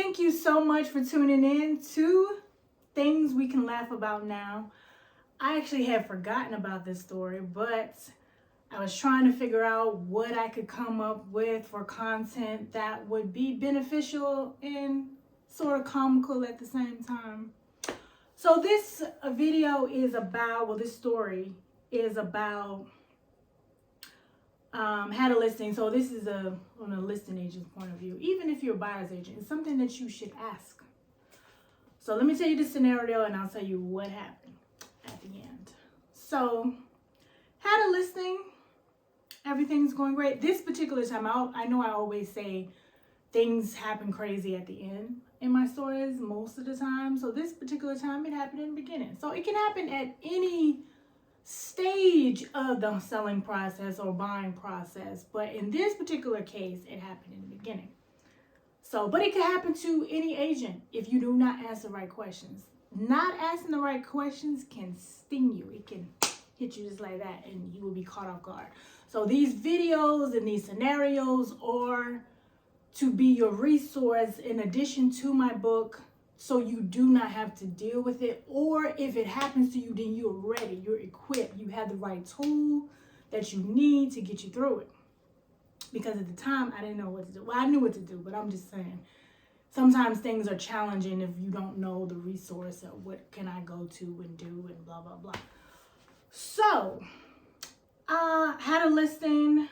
Thank you so much for tuning in to Things We Can Laugh About Now. I actually had forgotten about this story, but I was trying to figure out what I could come up with for content that would be beneficial and sort of comical at the same time. So this video is about, well, this story is about had a listing. So this is on a listing agent's point of view. Even if you're a buyer's agent, it's something that you should ask. So let me tell you the scenario and I'll tell you what happened at the end. So had a listing, everything's going great. This particular time, I know I always say things happen crazy at the end in my stories most of the time. So this particular time, it happened in the beginning. So it can happen at any stage of the selling process or buying process, but in this particular case, it happened in the beginning. So, but it can happen to any agent if you do not ask the right questions. Not asking the right questions can sting you. It can hit you just like that and you will be caught off guard. So these videos and these scenarios are to be your resource in addition to my book, so you do not have to deal with it. Or if it happens to you, then you're ready, you're equipped, you have the right tool that you need to get you through it. Because at the time, I didn't know what to do. Well, I knew what to do, but I'm just saying, sometimes things are challenging if you don't know the resource of what can I go to and do and blah, blah, blah. So, had a listing,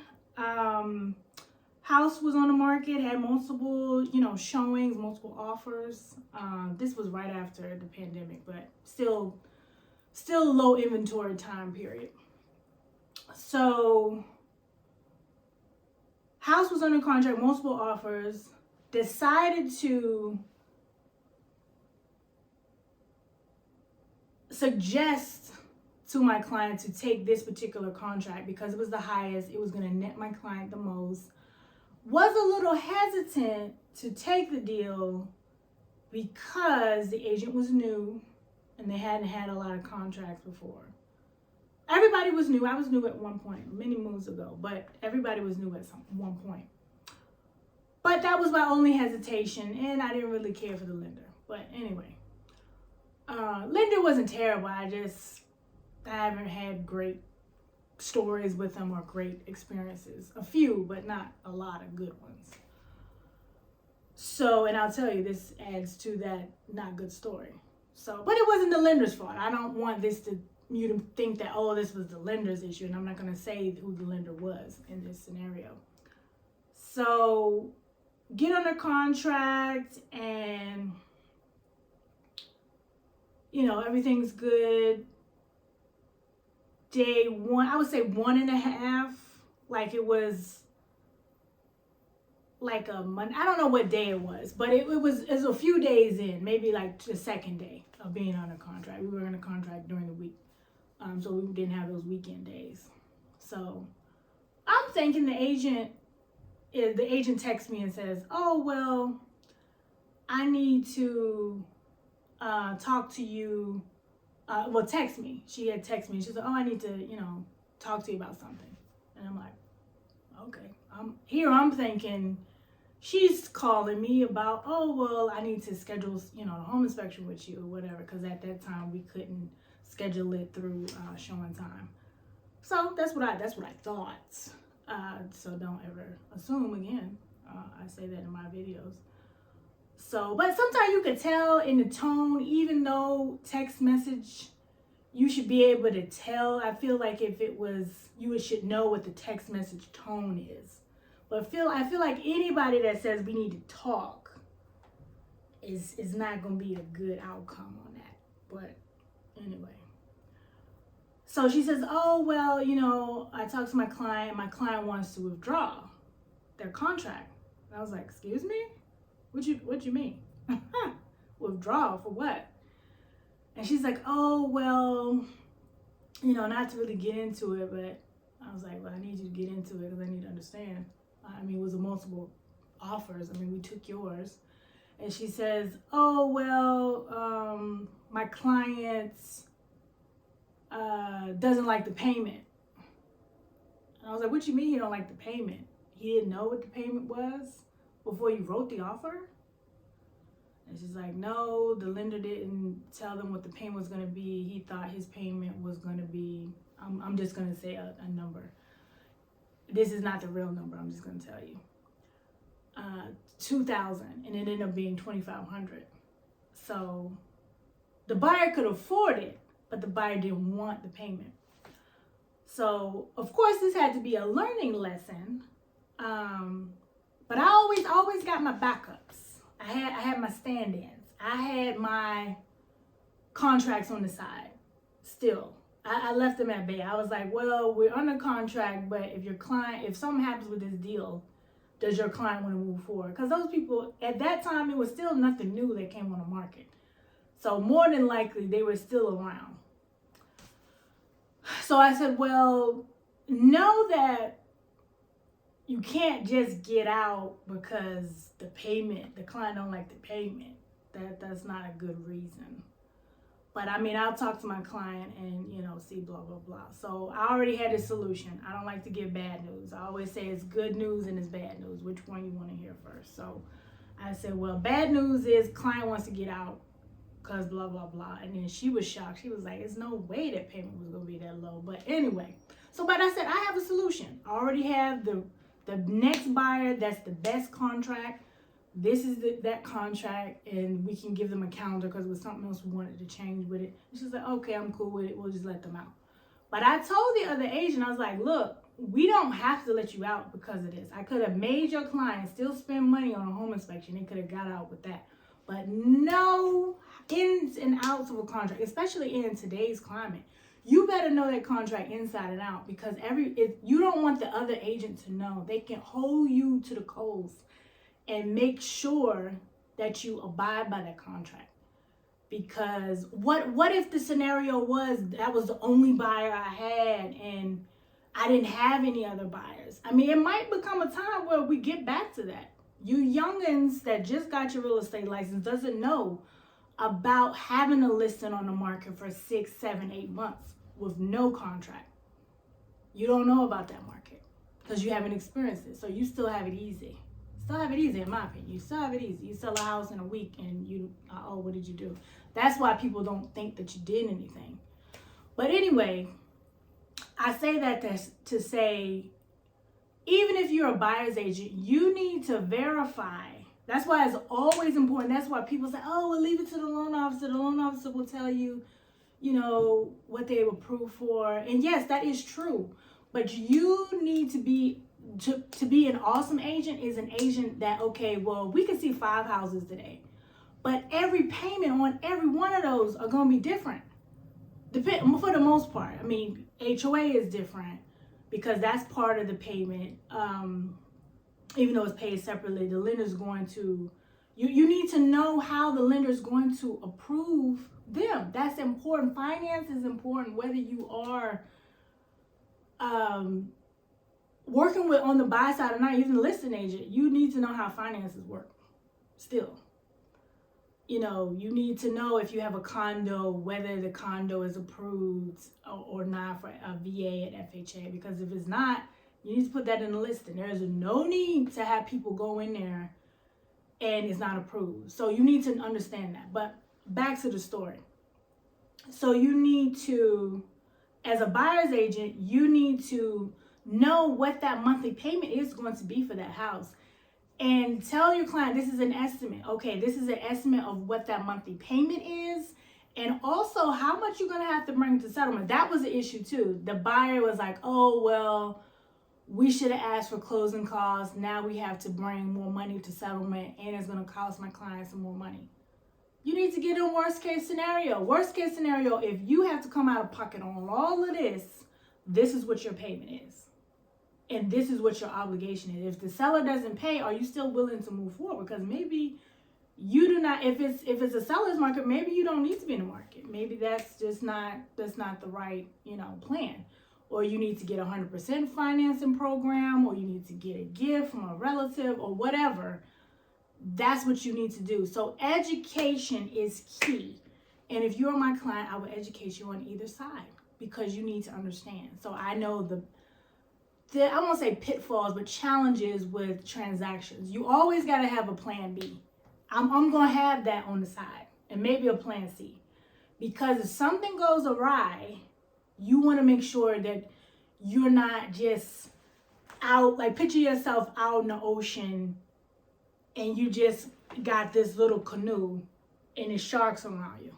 house was on the market, had multiple, showings, multiple offers. This was right after the pandemic, but still low inventory time period. So house was under contract, multiple offers, decided to suggest to my client to take this particular contract because it was the highest, it was going to net my client the most. Was a little hesitant to take the deal because the agent was new and they hadn't had a lot of contracts before. Everybody was new. I was new at one point, many moons ago, but everybody was new at one point. But that was my only hesitation, and I didn't really care for the lender. But anyway, lender wasn't terrible. I haven't had great stories with them or great experiences. A few, but not a lot of good ones. So, and I'll tell you, this adds to that not good story. So, but it wasn't the lender's fault. I don't want you to think that, oh, this was the lender's issue, and I'm not going to say who the lender was in this scenario. So, get under contract and, everything's good. Day one, I would say 1.5, like it was like a month. I don't know what day it was, but it was a few days in, maybe like the second day of being on a contract. We were on a contract during the week, so we didn't have those weekend days. So I'm thinking the agent texts me and says, oh, well, I need to talk to you. Text me. She had texted me. She said, oh, I need to, talk to you about something. And I'm like, okay. I'm thinking she's calling me about, oh, well, I need to schedule, the home inspection with you or whatever. Because at that time, we couldn't schedule it through showing time. So that's what I thought. So don't ever assume again. I say that in my videos. So, but sometimes you could tell in the tone, even though text message, you should be able to tell. I feel like if it was, you should know what the text message tone is. But I feel like anybody that says we need to talk is not going to be a good outcome on that. But anyway. So she says, oh, well, I talked to my client. My client wants to withdraw their contract. And I was like, excuse me? What you mean? Withdraw for what? And she's like, oh, well, not to really get into it, but I was like, well, I need you to get into it because I need to understand. It was multiple offers. We took yours. And she says, oh, well, my client doesn't like the payment. And I was like, what you mean you don't like the payment? He didn't know what the payment was before you wrote the offer? And she's like, no, the lender didn't tell them what the payment was going to be. He thought his payment was going to be, I'm just going to say a number. This is not the real number. I'm just going to tell you. $2,000, and it ended up being $2,500. So the buyer could afford it, but the buyer didn't want the payment. So of course this had to be a learning lesson. But I always got my backups. I had my stand-ins. I had my contracts on the side. Still, I left them at bay. I was like, well, we're under contract, but if something happens with this deal, does your client want to move forward? Because those people, at that time, it was still nothing new that came on the market. So more than likely, they were still around. So I said, well, know that you can't just get out because the client don't like the payment. That's not a good reason. But I mean, I'll talk to my client and, see blah, blah, blah. So I already had a solution. I don't like to give bad news. I always say it's good news and it's bad news. Which one you want to hear first? So I said, well, bad news is client wants to get out because blah, blah, blah. And then she was shocked. She was like, there's no way that payment was going to be that low. But anyway, but I said, I have a solution. I already have the next buyer that's the best contract. This is that contract, and we can give them a calendar because it was something else we wanted to change with it. And she's like, okay, I'm cool with it. We'll just let them out. But I told the other agent, I was like, look, we don't have to let you out because of this. I could have made your client still spend money on a home inspection. They could have got out with that. But no ins and outs of a contract, especially in today's climate. You better know that contract inside and out, because if you don't want the other agent to know, they can hold you to the coals and make sure that you abide by that contract. Because what if the scenario was that was the only buyer I had and I didn't have any other buyers? I mean, it might become a time where we get back to that. You youngins that just got your real estate license doesn't know about having a listing on the market for 6, 7, 8 months with no contract. You don't know about that market because you haven't experienced it. So you still have it easy. Still have it easy, in my opinion. You still have it easy. You sell a house in a week and what did you do? That's why people don't think that you did anything. But anyway, I say that to say, even if you're a buyer's agent, you need to verify. That's why it's always important. That's why people say, oh, we'll leave it to the loan officer. The loan officer will tell you, what they approved for. And yes, that is true. But you need to be an awesome agent is an agent that, okay, well, we can see 5 houses today, but every payment on every one of those are going to be different. For the most part. I mean, HOA is different because that's part of the payment. Even though it's paid separately, the lender's going to, you need to know how the lender's going to approve them. That's important. Finance is important, whether you are working on the buy side or not, using the listing agent. You need to know how finances work still. You need to know if you have a condo, whether the condo is approved or not for a VA at FHA, because if it's not, you need to put that in the listing. There is no need to have people go in there and it's not approved. So you need to understand that. But back to the story. So you need to, as a buyer's agent, you need to know what that monthly payment is going to be for that house. And tell your client, this is an estimate. Okay, this is an estimate of what that monthly payment is. And also how much you're going to have to bring to settlement. That was the issue too. The buyer was like, oh, well, we should have asked for closing costs. Now we have to bring more money to settlement and it's going to cost my client some more money. You need to get in worst case scenario. Worst case scenario, if you have to come out of pocket on all of this is what your payment is. And this is what your obligation is. If the seller doesn't pay, are you still willing to move forward? Because maybe you do not, if it's a seller's market, maybe you don't need to be in the market. Maybe that's not the right, plan. Or you need to get 100% financing program, or you need to get a gift from a relative or whatever. That's what you need to do. So education is key. And if you're my client, I will educate you on either side because you need to understand. So I know I won't say pitfalls, but challenges with transactions. You always got to have a plan B. I'm going to have that on the side, and maybe a plan C. Because if something goes awry, you want to make sure that you're not just out, like picture yourself out in the ocean and you just got this little canoe and there's sharks around you.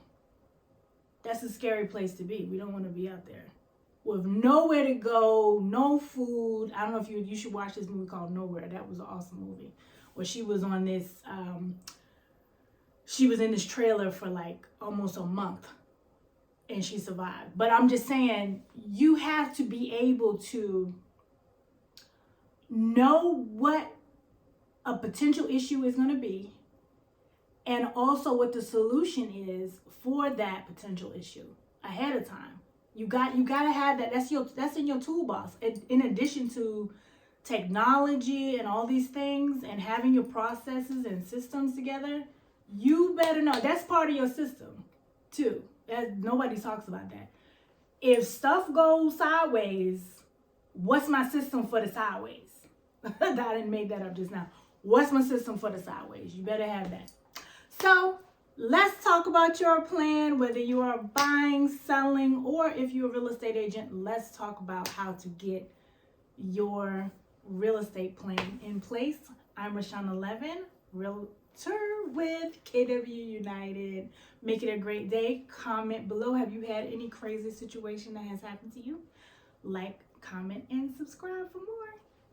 That's a scary place to be. We don't want to be out there with nowhere to go, no food. I don't know if you should watch this movie called Nowhere. That was an awesome movie where she was on this, she was in this trailer for like almost a month and she survived. But I'm just saying, you have to be able to know what a potential issue is going to be, and also what the solution is for that potential issue ahead of time. You got to have that. That's in your toolbox. In addition to technology and all these things and having your processes and systems together, you better know that's part of your system too. Nobody talks about that. If stuff goes sideways, what's my system for the sideways? I didn't make that up just now. What's my system for the sideways? You better have that. So let's talk about your plan, whether you are buying, selling, or if you're a real estate agent. Let's talk about how to get your real estate plan in place. I'm Rashawn Levin, Realtor with KW United. Make it a great day. Comment below. Have you had any crazy situation that has happened to you? Like, comment, and subscribe for more.